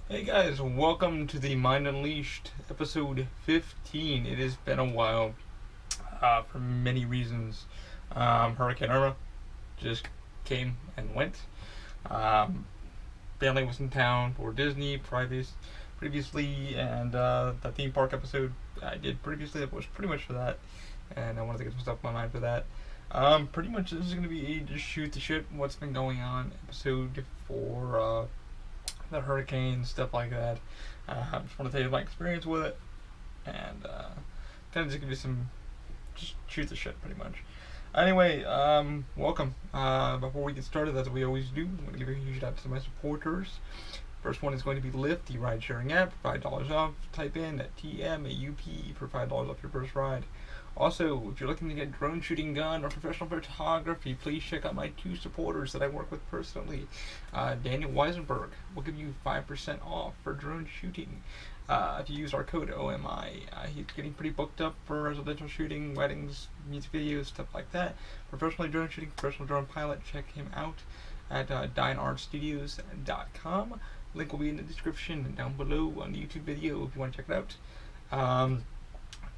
Hey guys, welcome to the Mind Unleashed episode 15. It has been a while for many reasons. Hurricane Irma just came and went. Um, Family was in town for Disney previously, and the theme park episode I did previously was pretty much for that, and I wanted to get some stuff on my mind for that. Pretty much this is going to be a just shoot the shit, what's been going on episode for the hurricane, stuff like that. I just want to tell you my experience with it, and kind of just give you some, just shoot the shit pretty much. Anyway, welcome. Before we get started, as we always do, I'm going to give a huge shout out to my supporters. First one is going to be Lyft, the ride sharing app, $5 off. Type in TMAUP for $5 off your first ride. Also, if you're looking to get drone shooting gun or professional photography, please check out my two supporters that I work with personally. Daniel Wieselberg will give you 5% off for drone shooting. If you use our code OMI, he's getting pretty booked up for residential shooting, weddings, music videos, stuff like that. Professionally drone shooting, professional drone pilot, check him out at dineartstudios.com. Link will be in the description and down below on the YouTube video if you want to check it out.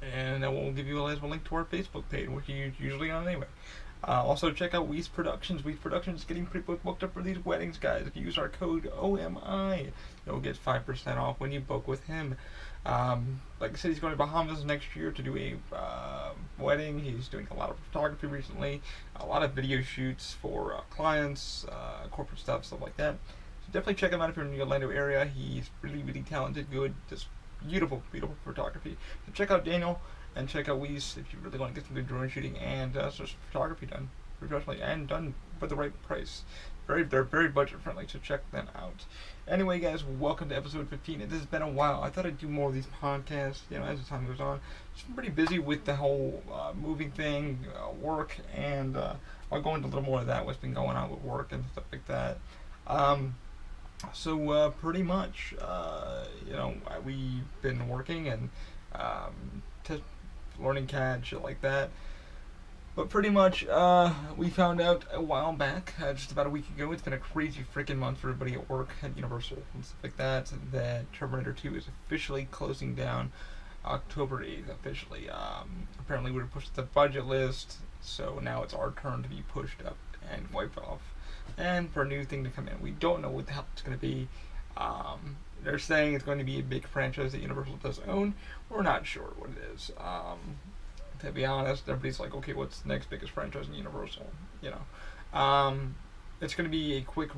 And I will give you a link to our Facebook page, which you're usually on anyway. Also, check out Weiss Productions. Weiss Productions is getting pretty booked up for these weddings, guys. If you use our code OMI, you'll get 5% off when you book with him. Like I said, he's going to Bahamas next year to do a wedding. He's doing a lot of photography recently, a lot of video shoots for clients, corporate stuff like that. So definitely check him out if you're in the Orlando area. He's really talented, good, just beautiful photography. So check out Daniel and check out Weiss if you really want to get some good drone shooting and just photography done professionally and done for the right price. They're very budget friendly, so check them out. Anyway, guys, welcome to episode 15. It has been a while. I thought I'd do more of these podcasts, as the time goes on. Just been pretty busy with the whole moving thing, work, and I'll go into a little more of that, what's been going on with work and stuff like that. So pretty much, we've been working and learning CAD, shit like that. But pretty much, we found out a while back, just about a week ago, it's been a crazy freaking month for everybody at work at Universal and stuff like that, that Terminator 2 is officially closing down October 8th, officially. Apparently we were pushed to the budget list, so now it's our turn to be pushed up and wiped off. And for a new thing to come in. We don't know what the hell it's going to be. They're saying it's going to be a big franchise that Universal does own. We're not sure what it is. To be honest, everybody's like, okay, what's the next biggest franchise in Universal? It's going to be a quick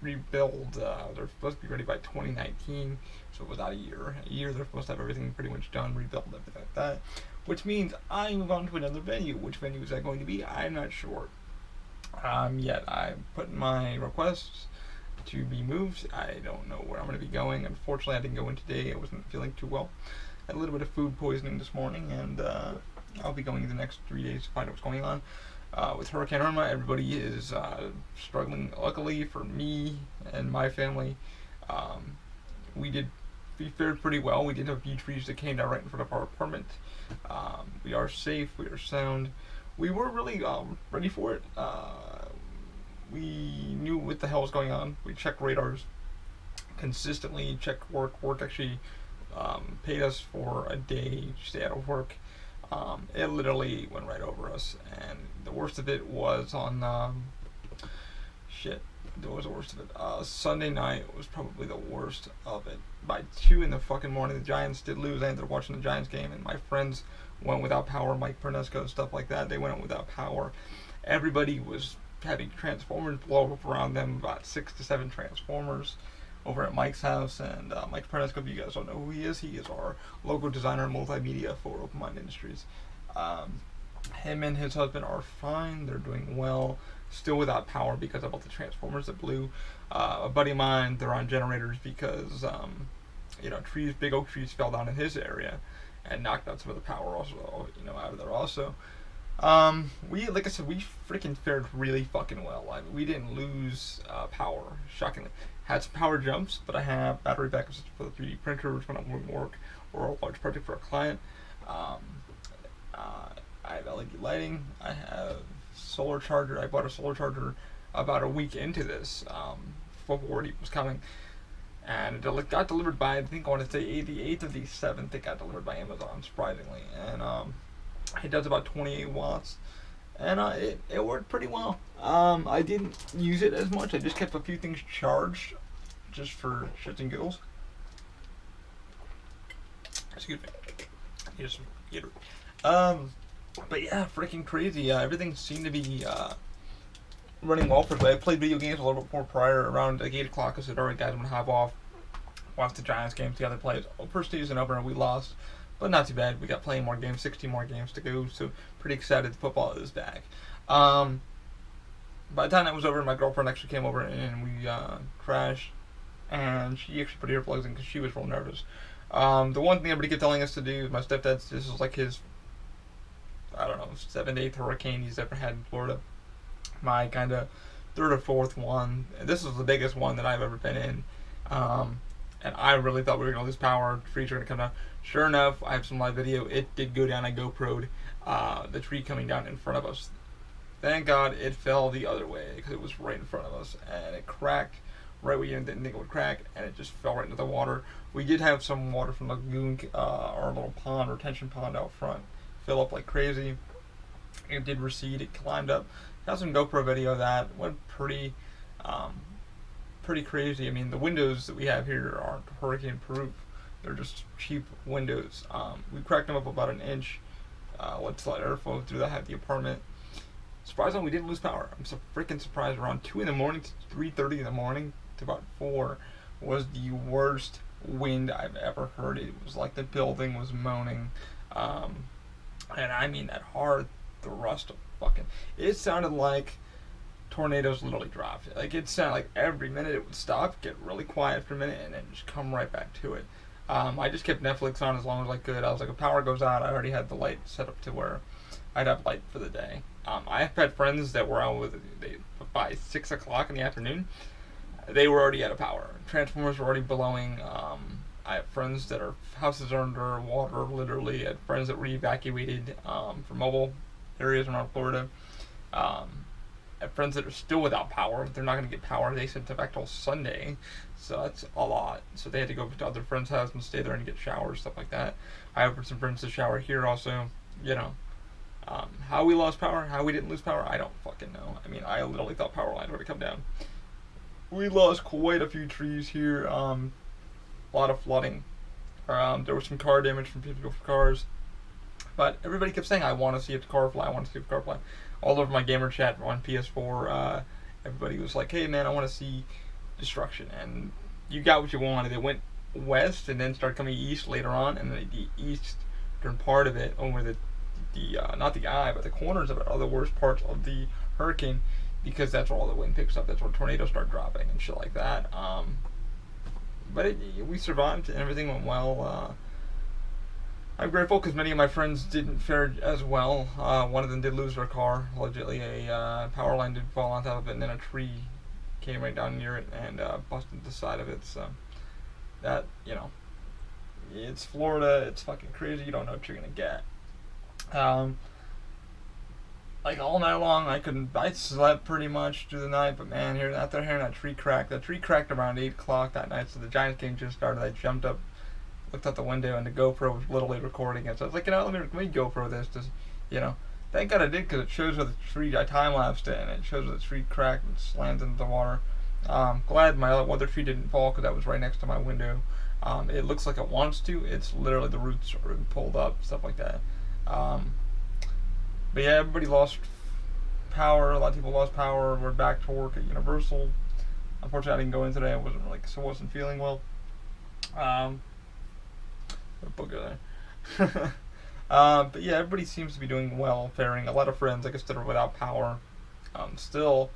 rebuild. They're supposed to be ready by 2019, so without a year. They're supposed to have everything pretty much done, rebuilt, everything like that. Which means I move on to another venue. Which venue is that going to be? I'm not sure. Yet I put in my requests to be moved. I don't know where I'm going to be going. Unfortunately, I didn't go in today. I wasn't feeling too well. I had a little bit of food poisoning this morning, and I'll be going in the next 3 days to find out what's going on. With Hurricane Irma, everybody is struggling. Luckily for me and my family, we fared pretty well. We didn't have a few trees that came down right in front of our apartment. We are safe. We are sound. We were really ready for it. We knew what the hell was going on. We checked radars consistently, checked work. Work actually paid us for a day to stay out of work. It literally went right over us. And the worst of it was on, What was the worst of it? Sunday night was probably the worst of it. By 2 in the fucking morning, the Giants did lose. I ended up watching the Giants game, and my friends went without power. Mike Pernesco, stuff like that. They went without power. Everybody was having transformers blow up around them. About 6 to 7 transformers over at Mike's house. And Mike Pernesco, if you guys don't know who he is our logo designer and multimedia for Open Mind Industries. Him and his husband are fine. They're doing well. Still without power because of all the transformers that blew. A buddy of mine, they're on generators because, big oak trees fell down in his area and knocked out some of the power also, out of there also. Like I said, we freaking fared really fucking well. I mean, we didn't lose power, shockingly. Had some power jumps, but I have battery backup system for the 3D printers when I'm doing work or a large project for a client. I have LED lighting. I have solar charger. I bought a solar charger about a week into this, before it was coming. and it got delivered by, I think I want to say the 8th or the 7th. It got delivered by Amazon, surprisingly, and it does about 28 watts, and it worked pretty well. I didn't use it as much. I just kept a few things charged, just for shits and giggles. Excuse me. Here's some Gatorade. But yeah, freaking crazy. Everything seemed to be running well for me. I played video games a little bit more prior, around like 8 o'clock. I said, alright guys, I'm going to hop off, watch the Giants game together, play. First season opener, we lost, but not too bad. We got playing more games, 60 more games to go, so pretty excited. Football is back. By the time that was over, my girlfriend actually came over and we crashed, and she actually put earplugs in because she was real nervous. The one thing everybody kept telling us to do, my stepdad's, this is like his, I don't know, 7th, 8th hurricane he's ever had in Florida. My kind of 3rd or 4th one. This is the biggest one that I've ever been in. And I really thought we were going to lose power. Trees were going to come down. Sure enough, I have some live video. It did go down. I GoPro'd the tree coming down in front of us. Thank God it fell the other way because it was right in front of us. And it cracked right where you didn't think it would crack. And it just fell right into the water. We did have some water from the lagoon, our little pond, retention pond out front, fill up like crazy. It did recede. It climbed up. Got some GoPro video of that. Went pretty crazy. I mean, the windows that we have here aren't hurricane proof. They're just cheap windows. We cracked them up about an inch. Let's let airflow through that. The apartment. Surprisingly, we didn't lose power. I'm so freaking surprised. Around 2 in the morning to 3:30 in the morning to about 4 was the worst wind I've ever heard. It was like the building was moaning, and I mean that hard. The rust of fucking. It sounded like tornadoes literally dropped. Like it sounded like every minute it would stop, get really quiet for a minute, and then just come right back to it. I just kept Netflix on as long as I could. I was like, if power goes out, I already had the light set up to where I'd have light for the day. I've had friends that were out with by 6 o'clock in the afternoon. They were already out of power. Transformers were already blowing. I have friends that are houses are under water, literally. I had friends that were evacuated from mobile areas around Florida. I have friends that are still without power. They're not going to get power. They sent them back till Sunday, so that's a lot. So they had to go to other friends' house and stay there and get showers, stuff like that. I have some friends to shower here also. You know, how we lost power, how we didn't lose power, I don't fucking know. I mean, I literally thought power lines were to come down. We lost quite a few trees here. A lot of flooding. There was some car damage from people's cars. But everybody kept saying, I want to see a car fly, I want to see a car fly. All over my gamer chat on PS4, everybody was like, hey man, I want to see destruction. And you got what you wanted. It went west and then started coming east later on, and then the eastern part of it, over the not the eye, but the corners of it are the worst parts of the hurricane, because that's where all the wind picks up. That's where tornadoes start dropping and shit like that. But we survived and everything went well. I'm grateful because many of my friends didn't fare as well. One of them did lose their car. Allegedly, a power line did fall on top of it, and then a tree came right down near it and busted the side of it. So that, you know, it's Florida. It's fucking crazy. You don't know what you're gonna get. Like all night long, I slept pretty much through the night. But man, after hearing that tree crack, around 8 o'clock that night. So the Giants game just started. I jumped up, looked out the window, and the GoPro was literally recording it. So I was like, let me GoPro this. Just, thank God I did, because it shows where the tree, I time-lapsed it, and it shows where the tree cracked and slammed into the water. Glad my other tree didn't fall, because that was right next to my window. It looks like it wants to. It's literally, the roots are pulled up, stuff like that. But yeah, everybody lost power. A lot of people lost power. We're back to work at Universal. Unfortunately, I didn't go in today. I wasn't feeling well. Booger there. But yeah, everybody seems to be doing well, faring. A lot of friends, I guess, that are without power. Still,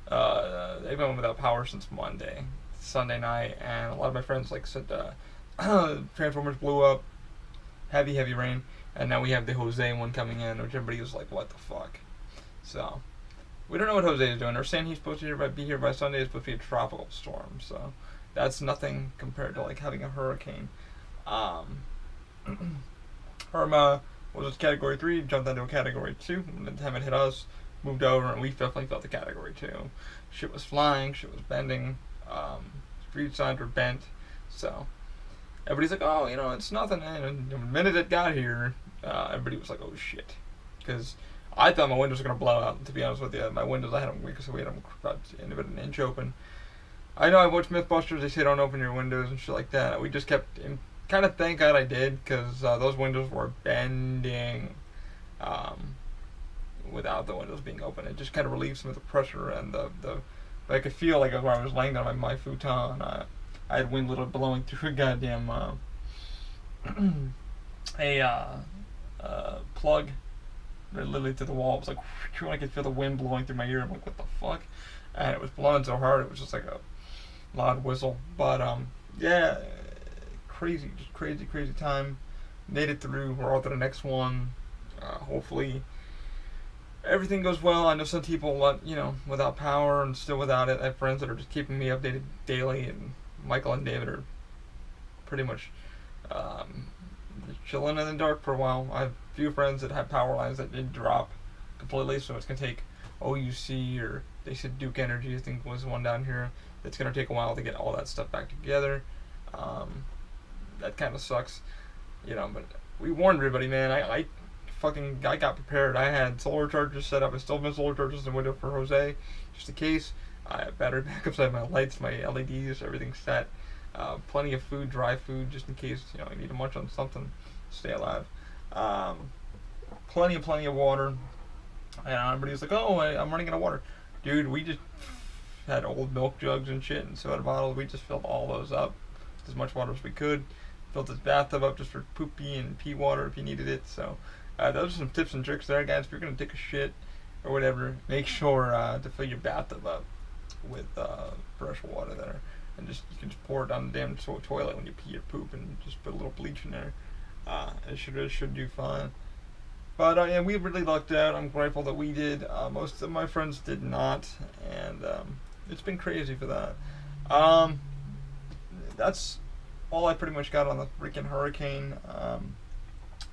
they've been without power since Monday, Sunday night, and a lot of my friends, like, said, Transformers blew up, heavy rain, and now we have the Jose one coming in, which everybody was like, what the fuck? So, we don't know what Jose is doing. They're saying he's supposed to be here by Sunday. It's supposed to be a tropical storm, so that's nothing compared to, like, having a hurricane. Irma was a Category 3, jumped into a Category 2, and the time it hit us, moved over, and we definitely felt the Category 2. Shit was flying, shit was bending, street signs were bent. So everybody's like, oh, it's nothing. And the minute it got here, everybody was like, oh shit, because I thought my windows were gonna blow out. To be honest with you, my windows, I had them weak, so we had them about an inch open. I know I watched Mythbusters. They say don't open your windows and shit like that. We just kept, kind of thank God I did, because those windows were bending without the windows being open. It just kind of relieved some of the pressure, and I could feel like when I was laying down on my futon, I had wind literally blowing through a goddamn plug, literally to the wall. It was like, I could feel the wind blowing through my ear. I'm like, what the fuck? And it was blowing so hard, it was just like a loud whistle. But yeah, crazy time. Made it through. We're on to the next one. Hopefully everything goes well. I know some people, without power and still without it. I have friends that are just keeping me updated daily, and Michael and David are pretty much chilling in the dark for a while. I have a few friends that have power lines that did drop completely, so it's gonna take OUC, or they said Duke Energy, I think was one down here. It's gonna take a while to get all that stuff back together. That kind of sucks, but we warned everybody, man. I got prepared. I had solar chargers set up. I still have solar chargers in the window for Jose, just in case. I have battery backups. I have my lights, my LEDs, everything's set. Plenty of food, dry food, just in case I need to munch on something to stay alive. Plenty of water. And everybody's like, oh, I'm running out of water. Dude, we just had old milk jugs and shit and soda bottles. We just filled all those up, as much water as we could. Filled this bathtub up just for poopy and pee water if you needed it. So those are some tips and tricks there, guys. If you're going to take a shit or whatever, make sure to fill your bathtub up with fresh water there. And you can just pour it down the damn toilet when you pee or poop, and just put a little bleach in there. It should do fine. But yeah, we really lucked out. I'm grateful that we did. Most of my friends did not, and it's been crazy for that. That's all I pretty much got on the freaking hurricane.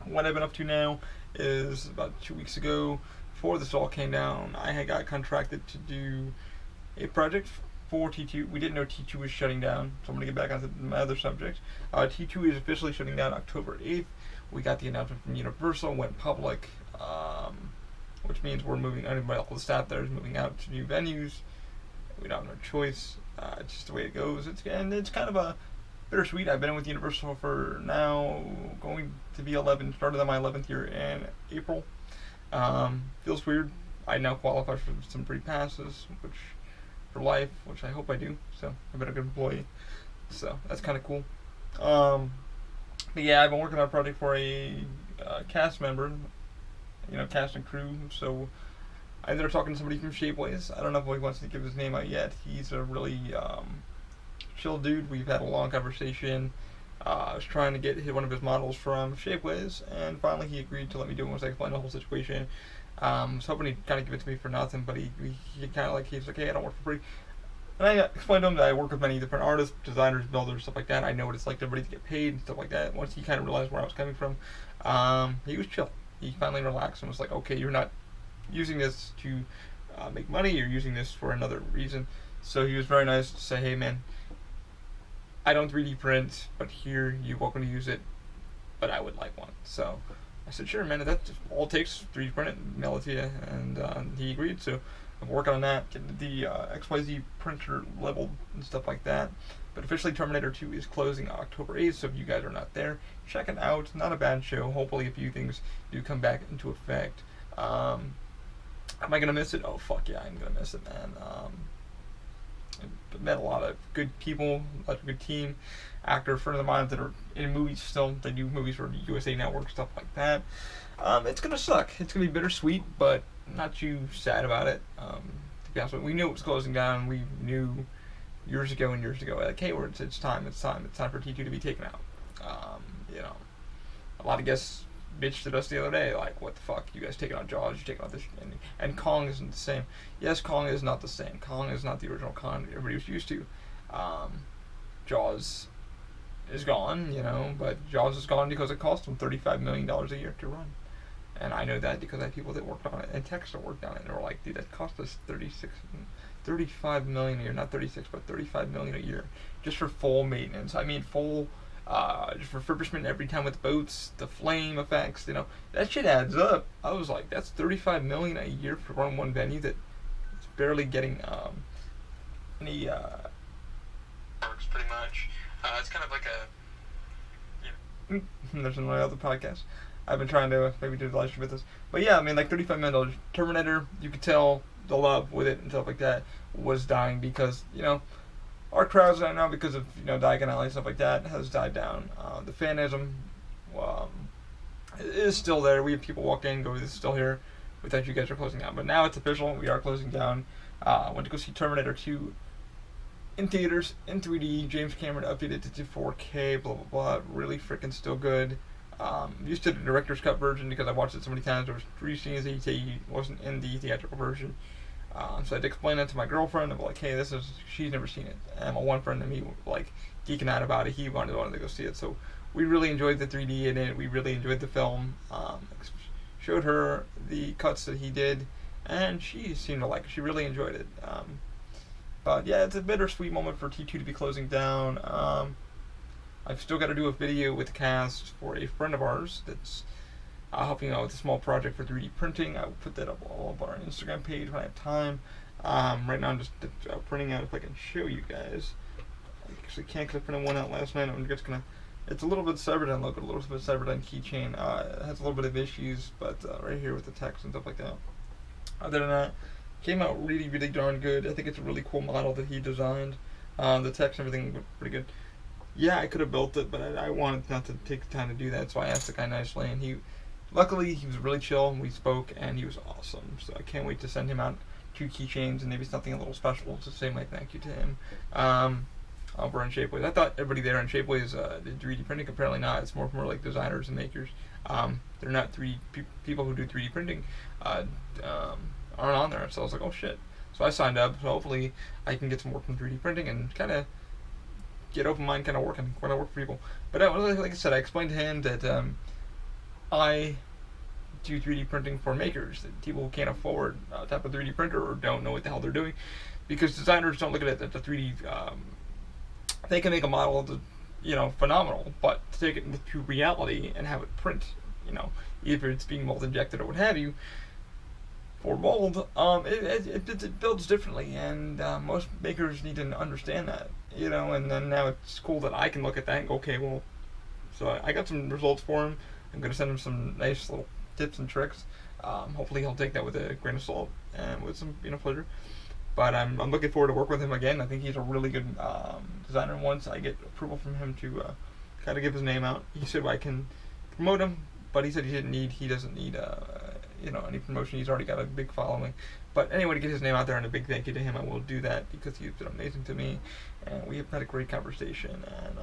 What I've been up to now is, about 2 weeks ago, before this all came down, I had got contracted to do a project for T2. We didn't know T2 was shutting down, so I'm going to get back onto my other subject. T2 is officially shutting down October 8th. We got the announcement from Universal, went public, which means we're moving, all the staff there is moving out to new venues. We don't have no choice. It's just the way it goes. It's kind of a bittersweet. I've been with Universal for now going to be 11, started on my 11th year in April. Feels weird. I now qualify for some free passes, for life, which I hope I do. So I've been a good employee. So that's kind of cool. But yeah, I've been working on a project for a cast member, cast and crew. So I ended up talking to somebody from Shapeways. I don't know if he wants to give his name out yet. He's a really chill dude. We've had a long conversation. I was trying to get one of his models from Shapeways, and finally he agreed to let me do it once I explained the whole situation. I was hoping he'd kind of give it to me for nothing, but he kind of he's like, hey, I don't work for free. And I explained to him that I work with many different artists, designers, builders, stuff like that. I know what it's like to everybody to get paid and stuff like that. Once he kind of realized where I was coming from, he was chill. He finally relaxed and was like, okay, you're not using this to make money, you're using this for another reason. So he was very nice to say, hey man, I don't 3D print, but here, you're welcome to use it, but I would like one. So I said, sure man, that's all it takes, 3D print it, mail it to you, and he agreed. So I'm working on that, getting the XYZ printer leveled and stuff like that. But officially Terminator 2 is closing October 8th, so if you guys are not there, check it out. Not a bad show. Hopefully a few things do come back into effect. Am I going to miss it? Oh, fuck yeah, I'm going to miss it, man. I've met a lot of good people, a lot of good team, actor friends of mine that are in movies still. They do movies for USA Network, stuff like that. It's going to suck. It's going to be bittersweet, but not too sad about it. To be honest with you, we knew it was closing down. We knew years ago, like, hey, it's time for T2 to be taken out. A lot of guests bitched at us the other day, like, what the fuck, you guys taking out Jaws, you're taking out this, and Kong isn't the same. Yes, Kong is not the same. Kong is not the original Kong everybody was used to. Jaws is gone, but Jaws is gone because it cost them $35 million a year to run. And I know that because I have people that worked on it, and techs that worked on it, and they were like, dude, that cost us $35 million a year, not 36, but $35 million a year, just for full maintenance. I mean, full just refurbishment every time with boats, the flame effects. That shit adds up. I was like, that's $35 million a year for one venue that is barely getting any works pretty much. It's kind of like a there's another other podcast. I've been trying to maybe do the live stream with this. But yeah, I mean, like $35 million. Terminator, you could tell the love with it and stuff like that was dying because, our crowds right now, because of, Diagon Alley and stuff like that, has died down. The fanism is still there. We have people walk in and go, this is still here. We thought you guys are closing down. But now it's official. We are closing down. I went to go see Terminator 2 in theaters, in 3D. James Cameron updated it to 4K, blah, blah, blah. Really freaking still good. Used to the director's cut version because I watched it so many times. There was 3 scenes that he wasn't in the theatrical version. So I had to explain that to my girlfriend. I'm like, hey, she's never seen it. And my one friend and me were like geeking out about it. He wanted to go see it. So we really enjoyed the 3D in it. We really enjoyed the film. Showed her the cuts that he did, and she seemed to like it. She really enjoyed it. But yeah, it's a bittersweet moment for T2 to be closing down. I've still got to do a video with the cast for a friend of ours that's helping out with a small project for 3D printing. I will put that up all up on our Instagram page when I have time. Right now I'm just printing out, if I can show you guys. I actually can't because I printed one out last night. I'm just going to... It's a little bit severed on look, a little bit severed on keychain. It has a little bit of issues, but right here with the text and stuff like that. Other than that, came out really, really darn good. I think it's a really cool model that he designed. The text and everything looked pretty good. Yeah, I could have built it, but I wanted not to take the time to do that, so I asked the guy nicely, and luckily he was really chill, and we spoke, and he was awesome. So I can't wait to send him out 2 keychains and maybe something a little special to say my thank you to him. Over on Shapeways. I thought everybody there on Shapeways did 3D printing. Apparently not. It's more like designers and makers. They're not 3D people who do 3D printing aren't on there. So I was like, oh shit. So I signed up. So hopefully I can get some work from 3D printing and kind of get open mind, kind of working when I work for people. But like I said, I explained to him that I do 3D printing for makers, that people who can't afford a type of 3D printer or don't know what the hell they're doing, because designers don't look at it at the 3D. They can make a model that's, phenomenal, but to take it into reality and have it print, either it's being mold injected or what have you, for mold, it builds differently, and most makers need to understand that, and then now it's cool that I can look at that and go, okay, well, so I got some results for him. I'm going to send him some nice little tips and tricks. Hopefully he'll take that with a grain of salt and with some, pleasure. But I'm looking forward to work with him again. I think he's a really good designer. Once I get approval from him to kind of give his name out, he said I can promote him, but he said he doesn't need any promotion. He's already got a big following. But anyway, to get his name out there and a big thank you to him, I will do that because he's been amazing to me, and we have had a great conversation. And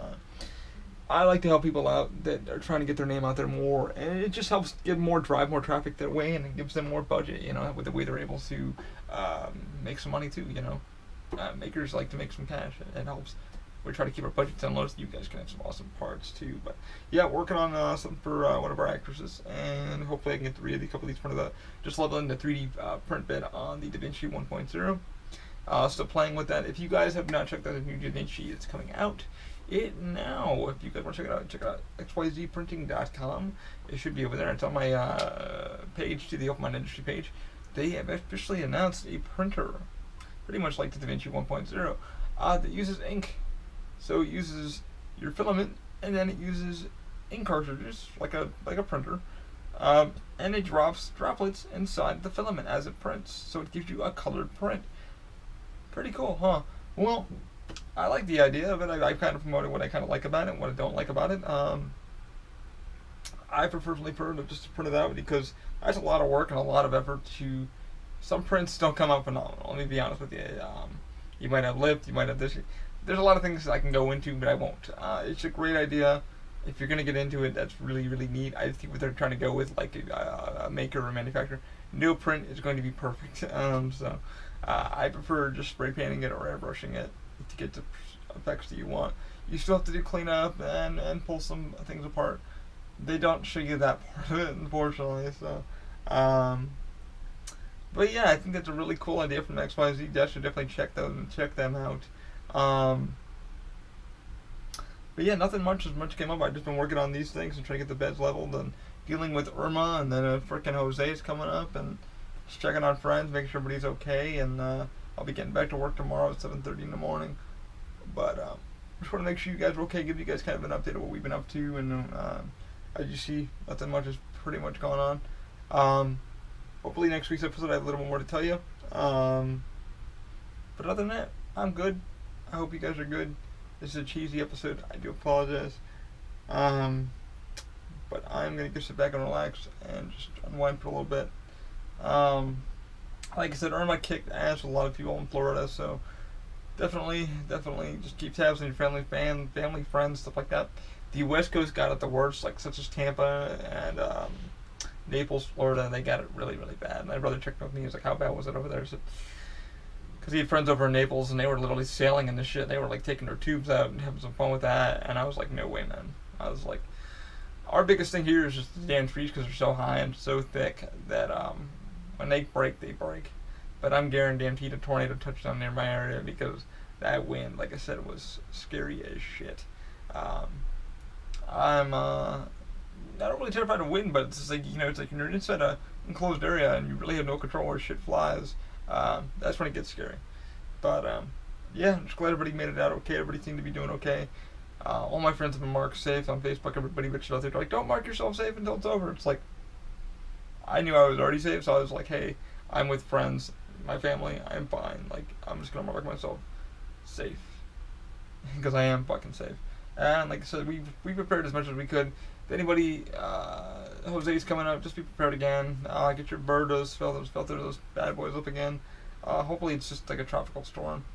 I like to help people out that are trying to get their name out there more, and it just helps drive more traffic that way, and it gives them more budget, with the way they're able to make some money too, makers like to make some cash. It helps. We try to keep our budgets down low so you guys can have some awesome parts too. But yeah, working on something for one of our actresses, and hopefully I can get a couple of these printed out. Just leveling the 3D print bed on the DaVinci 1.0. Still playing with that. If you guys have not checked out the new DaVinci that's coming out, now, if you guys want to check it out xyzprinting.com. It should be over there. It's on my page, to the Open Mind Industry page. They have officially announced a printer, pretty much like the DaVinci 1.0, that uses ink. So it uses your filament, and then it uses ink cartridges, like a printer, and it drops droplets inside the filament as it prints. So it gives you a colored print. Pretty cool, huh? Well, I like the idea of it. I've kind of promoted what I kind of like about it and what I don't like about it. I prefer just to print it out because that's a lot of work and a lot of effort to... Some prints don't come out phenomenal, let me be honest with you. You might have lift, you might have this. There's a lot of things I can go into, but I won't. It's a great idea. If you're going to get into it, that's really, really neat. I think what they're trying to go with, like a maker or a manufacturer, no print is going to be perfect. So I prefer just spray painting it or airbrushing it to get the effects that you want. You still have to do cleanup and pull some things apart. They don't show you that part of it, unfortunately. So, But yeah, I think that's a really cool idea from XYZ. I should definitely check them out. But yeah, nothing much came up. I've just been working on these things and trying to get the beds leveled and dealing with Irma, and then frickin' Jose's coming up, and just checking on friends, making sure everybody's okay, and I'll be getting back to work tomorrow at 7:30 in the morning. But just want to make sure you guys are okay, give you guys kind of an update of what we've been up to, and as you see, nothing much is pretty much going on. Hopefully next week's episode I have a little more to tell you. But other than that, I'm good. I hope you guys are good. This is a cheesy episode. I do apologize. But I'm going to just sit back and relax and just unwind for a little bit. Like I said, Irma kicked ass with a lot of people in Florida, so definitely just keep tabs on your family, friends, stuff like that. The West Coast got it the worst, like such as Tampa and Naples, Florida. They got it really, really bad. My brother checked with me. He was like, "How bad was it over there?" I said, because he had friends over in Naples, and they were literally sailing in this shit. They were like taking their tubes out and having some fun with that. And I was like, no way, man. I was like, our biggest thing here is just the damn trees, because they're so high and so thick that when they break, they break. But I'm guaranteed a tornado touchdown near my area, because that wind, like I said, was scary as shit. I'm not really terrified of wind, but it's just like, it's like you're inside a enclosed area and you really have no control where shit flies. That's when it gets scary. But yeah, I'm just glad everybody made it out okay. Everybody seemed to be doing okay. All my friends have been marked safe on Facebook. Everybody bitched out there, they're like, don't mark yourself safe until it's over. It's like, I knew I was already safe, so I was like, hey, I'm with friends, my family, I'm fine. Like, I'm just gonna mark myself safe, because I am fucking safe. And like I said, we prepared as much as we could. If anybody, Jose's coming up, just be prepared again. Get your birdos, filter those bad boys up again. Hopefully it's just like a tropical storm.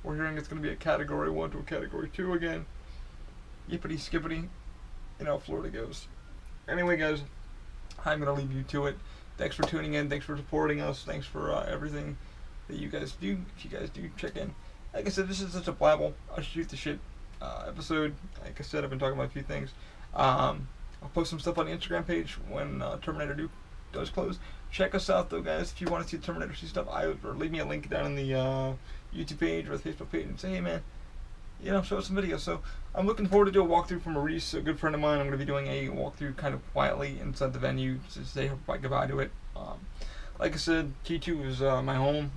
We're hearing it's going to be a Category 1 to a Category 2 again. Yippity skippity. Florida goes. Anyway, guys, I'm going to leave you to it. Thanks for tuning in. Thanks for supporting us. Thanks for everything that you guys do. If you guys do check in. Like I said, this is such a blabble. I shoot the shit episode. Like I said, I've been talking about a few things. I'll post some stuff on the Instagram page when Terminator does close. Check us out, though, guys. If you want to see Terminator C stuff, or leave me a link down in the YouTube page or the Facebook page and say, hey, man, show us some videos. So I'm looking forward to do a walkthrough from Maurice, a good friend of mine. I'm going to be doing a walkthrough kind of quietly inside the venue to say goodbye to it. Like I said, T2 was my home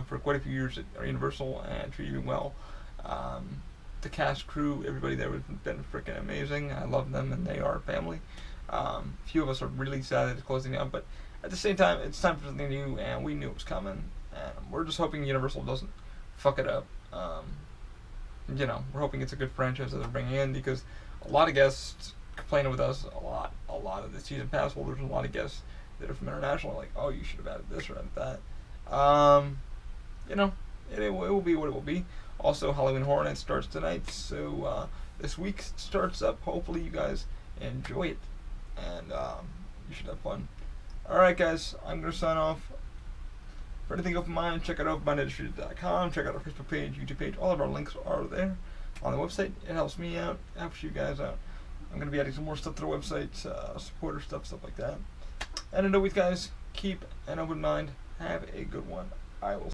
for quite a few years at Universal, and treated me well. The cast, crew, everybody there has been freaking amazing. I love them, and they are family. A few of us are really sad that it's closing down, but at the same time, it's time for something new, and we knew it was coming. And we're just hoping Universal doesn't fuck it up. We're hoping it's a good franchise that they're bringing in, because a lot of guests complaining with us, a lot of the season pass holders, and a lot of guests that are from international, like, oh, you should have added this or added that. It will be what it will be. Also, Halloween Horror Nights starts tonight, so this week starts up. Hopefully you guys enjoy it, and you should have fun. Alright, guys, I'm going to sign off. For anything open mind, check out openmindindustry.com, check out our Facebook page, YouTube page. All of our links are there on the website. It helps me out, helps you guys out. I'm going to be adding some more stuff to the website, supporter stuff like that. And as always, guys, keep an open mind. Have a good one. I will